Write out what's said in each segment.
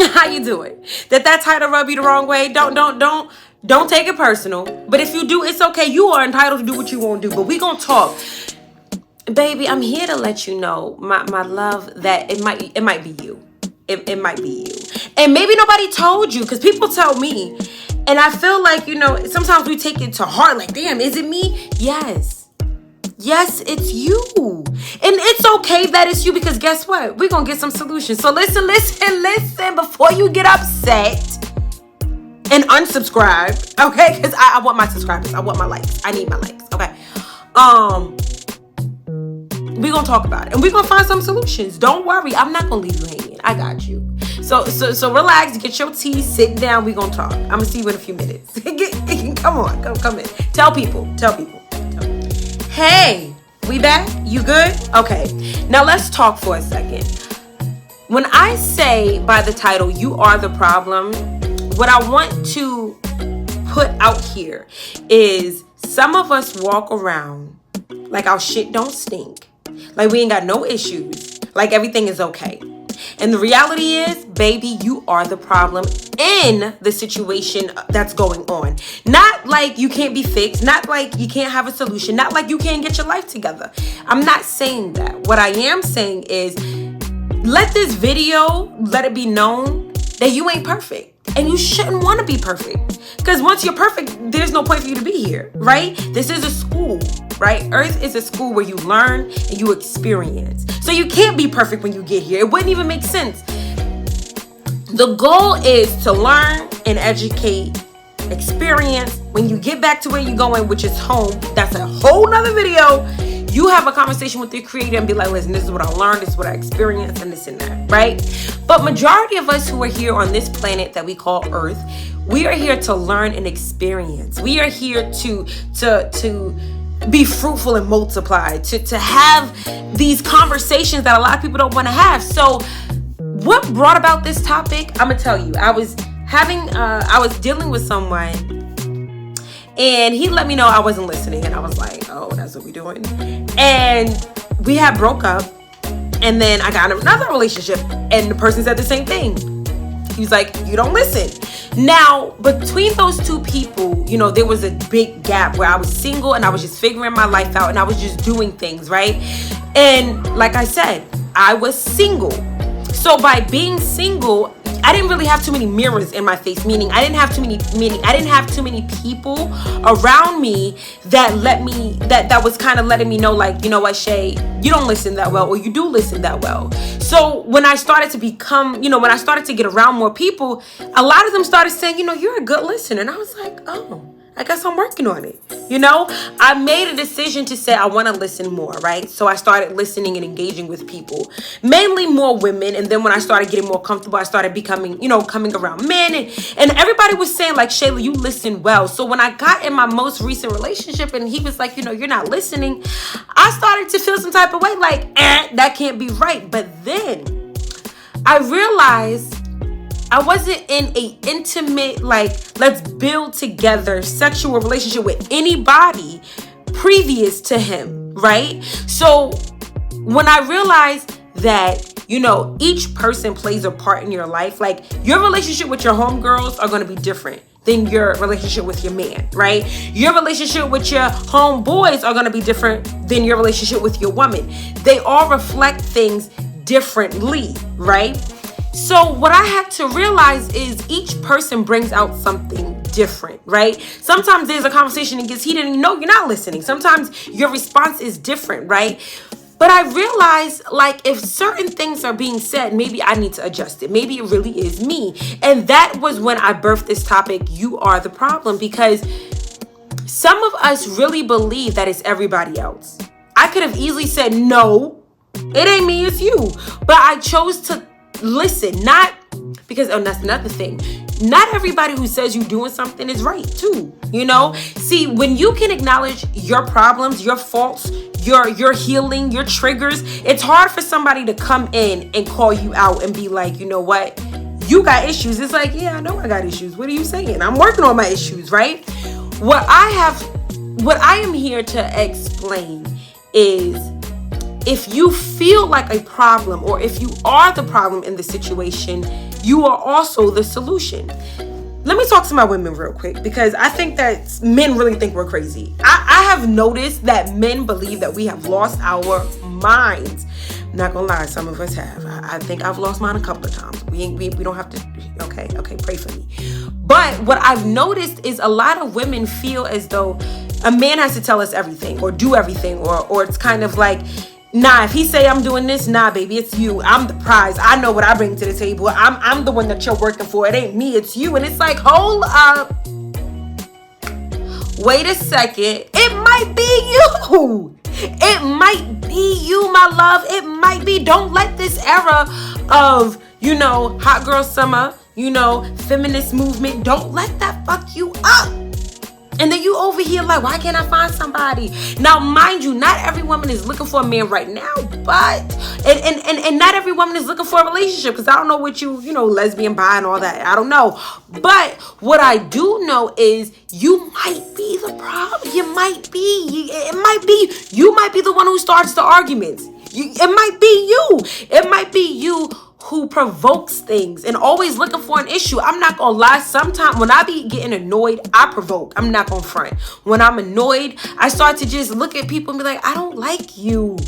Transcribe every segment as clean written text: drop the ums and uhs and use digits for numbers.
How you doing? Did that title rub you the wrong way? Don't take it personal. But if you do, it's okay. You are entitled to do what you want to do. But we gonna talk. Baby, I'm here to let you know, my love, that it might be you. It might be you. And maybe nobody told you, because people tell me. And I feel like, sometimes we take it to heart. Like, damn, is it me? Yes, it's you. And it's okay that it's you, because guess what? We're going to get some solutions. So listen, before you get upset and unsubscribe, okay? Because I want my subscribers. I want my likes. I need my likes, okay? We're going to talk about it. And we're going to find some solutions. Don't worry. I'm not going to leave you hanging. I got you. So relax. Get your tea. Sit down. We're going to talk. I'm going to see you in a few minutes. Come on. Come in. Tell people. Hey, we back? You good? Okay. Now let's talk for a second. When I say by the title, you are the problem, what I want to put out here is some of us walk around like our shit don't stink. Like we ain't got no issues. Like everything is okay. And the reality is, baby, you are the problem in the situation that's going on. Not like you can't be fixed. Not like you can't have a solution. Not like you can't get your life together. I'm not saying that. What I am saying is, let this video, let it be known that you ain't perfect. And you shouldn't want to be perfect. Because once you're perfect, there's no point for you to be here, right? This is a school, right? Earth is a school where you learn and you experience. So you can't be perfect when you get here. It wouldn't even make sense. The goal is to learn and educate, experience. When you get back to where you're going, which is home, that's a whole nother video. You have a conversation with your creator and be like, listen, this is what I learned, this is what I experienced, and this and that, right? But majority of us who are here on this planet that we call Earth, we are here to learn and experience. We are here to be fruitful and multiply, to have these conversations that a lot of people don't want to have. So what brought about this topic? I'm gonna tell you. I was dealing with someone, and he let me know I wasn't listening, and I was like, oh, that's what we doing. And we had broke up, and then I got in another relationship, and the person said the same thing. He was like, you don't listen. Now, between those two people, there was a big gap where I was single and I was just figuring my life out and I was just doing things, right? And like I said, I was single. So by being single, I didn't really have too many mirrors in my face, meaning I didn't have too many people around me that was kind of letting me know, like, you know what, Shay, you don't listen that well, or you do listen that well. So when I started to when I started to get around more people, a lot of them started saying, you're a good listener. And I was like, oh, I guess I'm working on it. I made a decision to say I want to listen more, right? So I started listening and engaging with people, mainly more women. And then when I started getting more comfortable, I started becoming, coming around men. And everybody was saying, like, Shayla, you listen well. So when I got in my most recent relationship and he was like, you're not listening, I started to feel some type of way, like, that can't be right. But then I realized I wasn't in a intimate, like, let's build together sexual relationship with anybody previous to him, right? So when I realized that, each person plays a part in your life, like your relationship with your homegirls are going to be different than your relationship with your man, right? Your relationship with your homeboys are going to be different than your relationship with your woman. They all reflect things differently, right? So what I had to realize is each person brings out something different, right? Sometimes there's a conversation that gets heated and you're not listening. Sometimes your response is different, right? But I realized, like, if certain things are being said, maybe I need to adjust it. Maybe it really is me. And that was when I birthed this topic, you are the problem, because some of us really believe that it's everybody else. I could have easily said, no, it ain't me, it's you. But I chose to listen, not because, that's another thing. Not everybody who says you're doing something is right too, See, when you can acknowledge your problems, your faults, your healing, your triggers, it's hard for somebody to come in and call you out and be like, you know what, you got issues. It's like, yeah, I know I got issues. What are you saying? I'm working on my issues, right? What I am here to explain is if you feel like a problem, or if you are the problem in the situation, you are also the solution. Let me talk to my women real quick, because I think that men really think we're crazy. I have noticed that men believe that we have lost our minds. I'm not gonna lie, some of us have. I think I've lost mine a couple of times. We don't have to. Okay, pray for me. But what I've noticed is a lot of women feel as though a man has to tell us everything or do everything, or it's kind of like, nah, if he say I'm doing this, nah, baby, it's you. I'm the prize. I know what I bring to the table. I'm the one that you're working for. It ain't me, it's you. And it's like, hold up. Wait a second. It might be you. It might be you, my love. It might be. Don't let this era of, hot girl summer, feminist movement, don't let that fuck you up. And then you over here like, why can't I find somebody? Now, mind you, not every woman is looking for a man right now, but, and not every woman is looking for a relationship, because I don't know what lesbian, bi, and all that. I don't know. But what I do know is you might be the problem. You might be the one who starts the arguments. It might be you. It might be you who provokes things and always looking for an issue. I'm not gonna lie, sometimes when I be getting annoyed, I provoke. I'm not gonna front. When I'm annoyed, I start to just look at people and be like, I don't like you.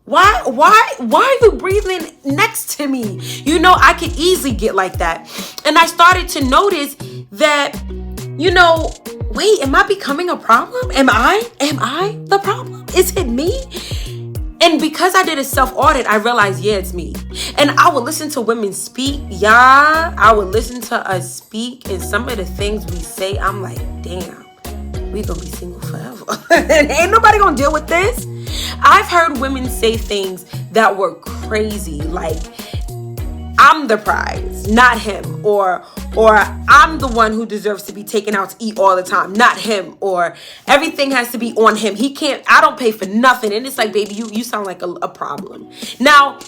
Why are you breathing next to me? I could easily get like that. And I started to notice that, wait, am I becoming a problem? Am I the problem? Is it me? And because I did a self-audit, I realized, yeah, it's me. And I would listen to women speak. Yeah, I would listen to us speak. And some of the things we say, I'm like, damn, we gonna be single forever. Ain't nobody gonna deal with this. I've heard women say things that were crazy, like, I'm the prize, not him, or I'm the one who deserves to be taken out to eat all the time, not him, or everything has to be on him. I don't pay for nothing. And it's like, baby, you sound like a problem. Now,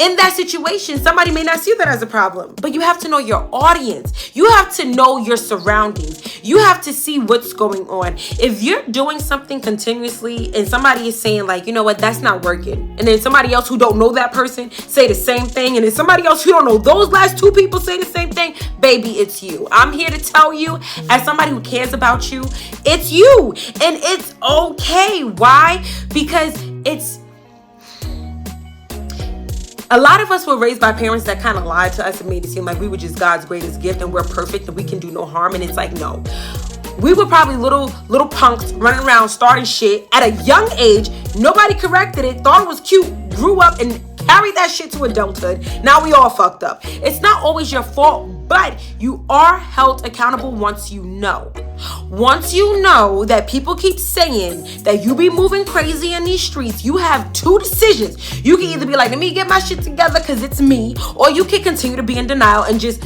in that situation, somebody may not see that as a problem, but you have to know your audience. You have to know your surroundings. You have to see what's going on. If you're doing something continuously and somebody is saying like, you know what, that's not working. And then somebody else who don't know that person say the same thing. And then somebody else who don't know those last two people say the same thing. Baby, it's you. I'm here to tell you, as somebody who cares about you, it's you. And it's okay. Why? Because a lot of us were raised by parents that kind of lied to us and made it seem like we were just God's greatest gift and we're perfect and we can do no harm. And it's like, no. We were probably little punks running around starting shit at a young age. Nobody corrected it, thought it was cute, grew up and carried that shit to adulthood. Now we all fucked up. It's not always your fault, but you are held accountable once you know. Once you know that people keep saying that you be moving crazy in these streets, you have two decisions. You can either be like, let me get my shit together because it's me, or you can continue to be in denial and just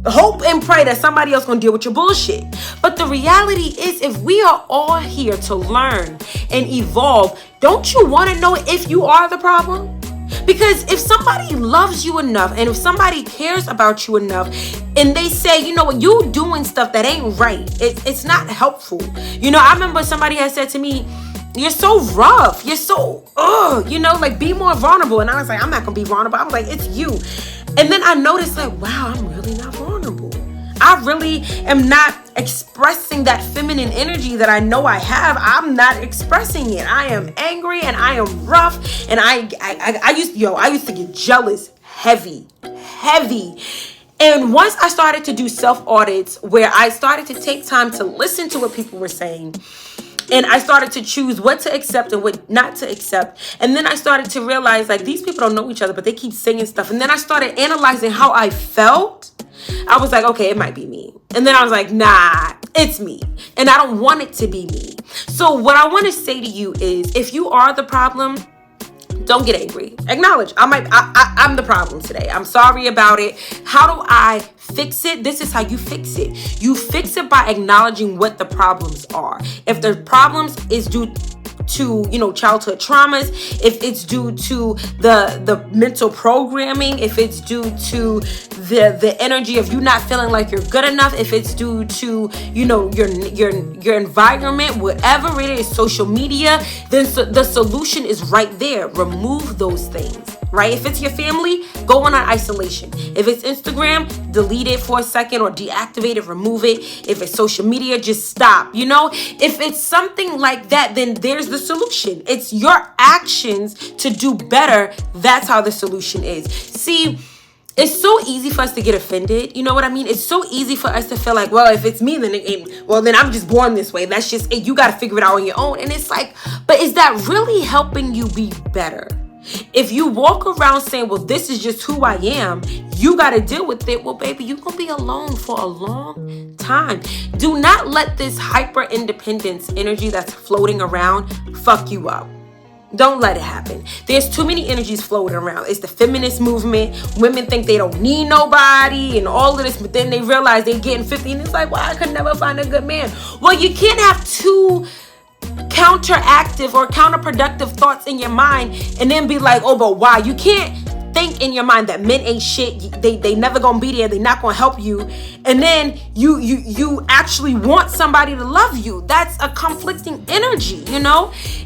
hope and pray that somebody else gonna deal with your bullshit. But the reality is, if we are all here to learn and evolve, don't you want to know if you are the problem? Because if somebody loves you enough and if somebody cares about you enough and they say, you know what, you doing stuff that ain't right, it's not helpful. I remember somebody had said to me, you're so rough, you're so like, be more vulnerable. And I was like, I'm not gonna be vulnerable. I was like, it's you. And then I noticed like, wow, I'm really not vulnerable. I really am not expressing that feminine energy that I know I have. I'm not expressing it. I am angry and I am rough. And I used to get jealous heavy. And once I started to do self-audits where I started to take time to listen to what people were saying, and I started to choose what to accept and what not to accept. And then I started to realize like, these people don't know each other, but they keep saying stuff. And then I started analyzing how I felt. I was like, okay, it might be me. And then I was like, nah, it's me. And I don't want it to be me. So what I want to say to you is, if you are the problem, don't get angry. Acknowledge, I'm the problem today. I'm sorry about it. How do I fix it? This is how you fix it. You fix it by acknowledging what the problems are. If the problems is due to childhood traumas, if it's due to the mental programming, if it's due to the energy of you not feeling like you're good enough, if it's due to, your environment, whatever it is, social media, then the solution is right there. Remove those things, right? If it's your family, go on isolation. If it's Instagram, delete it for a second or deactivate it, remove it. If it's social media, just stop. If it's something like that, then there's the solution. It's your actions to do better. That's how the solution is. See, it's so easy for us to get offended. You know what I mean? It's so easy for us to feel like, well, if it's me, then I'm just born this way. That's just it. You got to figure it out on your own. And it's like, but is that really helping you be better? If you walk around saying, well, this is just who I am, you got to deal with it. Well, baby, you're going to be alone for a long time. Do not let this hyper independence energy that's floating around fuck you up. Don't let it happen. There's too many energies floating around. It's the feminist movement. Women think they don't need nobody and all of this, but then they realize they're getting 50 and it's like, well, I could never find a good man. Well, you can't have two counteractive or counterproductive thoughts in your mind and then be like, oh, but why? You can't think in your mind that men ain't shit. They never gonna be there. They not gonna help you. And then you actually want somebody to love you. That's a conflicting energy,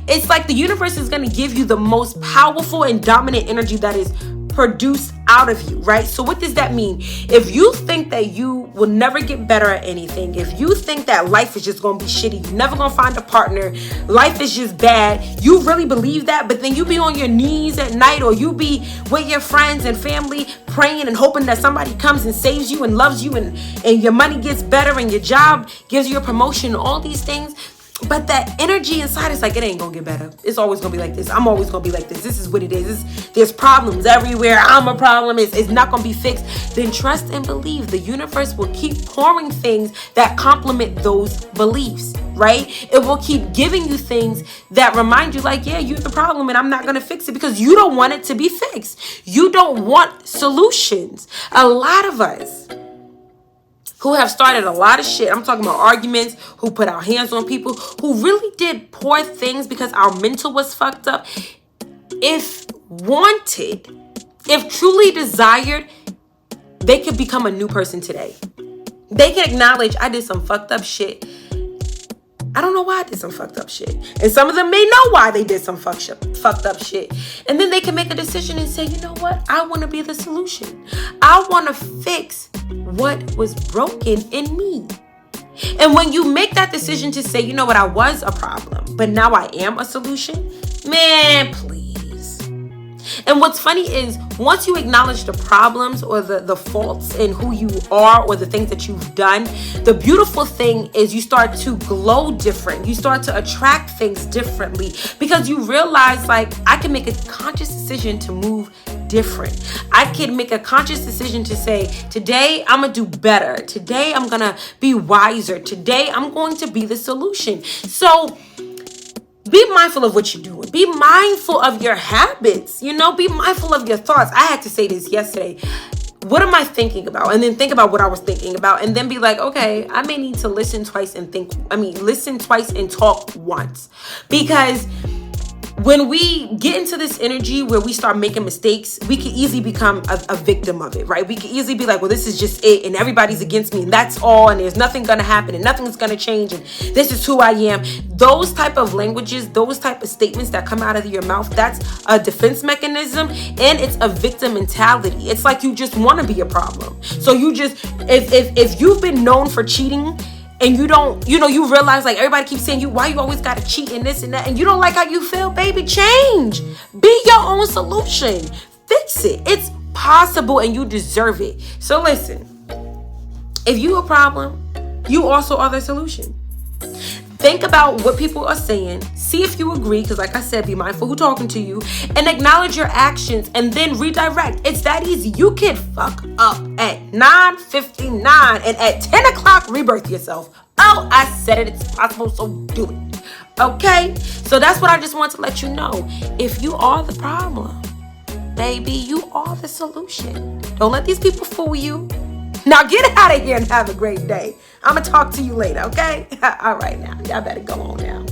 It's like the universe is gonna give you the most powerful and dominant energy that is produced out of you, right? So what does that mean? If you think that you will never get better at anything, if you think that life is just gonna be shitty, you're never gonna find a partner, life is just bad, you really believe that, but then you be on your knees at night or you be with your friends and family praying and hoping that somebody comes and saves you and loves you and your money gets better and your job gives you a promotion, all these things. But that energy inside is like, it ain't gonna get better. It's always gonna be like this. I'm always gonna be like this. This is what it is. There's problems everywhere. I'm a problem. It's not gonna be fixed. Then trust and believe. The universe will keep pouring things that complement those beliefs, right? It will keep giving you things that remind you like, yeah, you're the problem and I'm not gonna fix it because you don't want it to be fixed. You don't want solutions. A lot of us who have started a lot of shit, I'm talking about arguments, who put our hands on people, who really did poor things because our mental was fucked up. If wanted, if truly desired, they could become a new person today. They can acknowledge, I did some fucked up shit. I don't know why I did some fucked up shit. And some of them may know why they did some fucked up shit. And then they can make a decision and say, you know what? I want to be the solution. I want to fix what was broken in me. And when you make that decision to say, you know what? I was a problem, but now I am a solution. Man, please. And what's funny is once you acknowledge the problems or the faults in who you are or the things that you've done, the beautiful thing is you start to glow different. You start to attract things differently because you realize like I can make a conscious decision to move different. I can make a conscious decision to say, today I'm gonna do better. Today I'm gonna be wiser. Today I'm going to be the solution. So be mindful of what you're doing. Be mindful of your habits. Be mindful of your thoughts. I had to say this yesterday. What am I thinking about? And then think about what I was thinking about. And then be like, okay, I may need to listen twice and talk once. Because when we get into this energy where we start making mistakes, we can easily become a victim of it, right? We can easily be like, well, this is just it and everybody's against me and that's all and there's nothing going to happen and nothing's going to change and this is who I am. Those type of languages, those type of statements that come out of your mouth, that's a defense mechanism and it's a victim mentality. It's like you just want to be a problem. So you just, if you've been known for cheating, and you don't, you realize like everybody keeps saying why you always got to cheat and this and that. And you don't like how you feel, baby, change. Be your own solution. Fix it. It's possible and you deserve it. So listen, if you a problem, you also are the solution. Think about what people are saying. See if you agree, because like I said, be mindful who's talking to you and acknowledge your actions and then redirect. It's that easy. You can fuck up at 9:59 and at 10 o'clock rebirth yourself. Oh, I said it. It's possible, so do it. Okay? So that's what I just want to let you know. If you are the problem, baby, you are the solution. Don't let these people fool you. Now get out of here and have a great day. I'm going to talk to you later, okay? All right now. Y'all better go on now.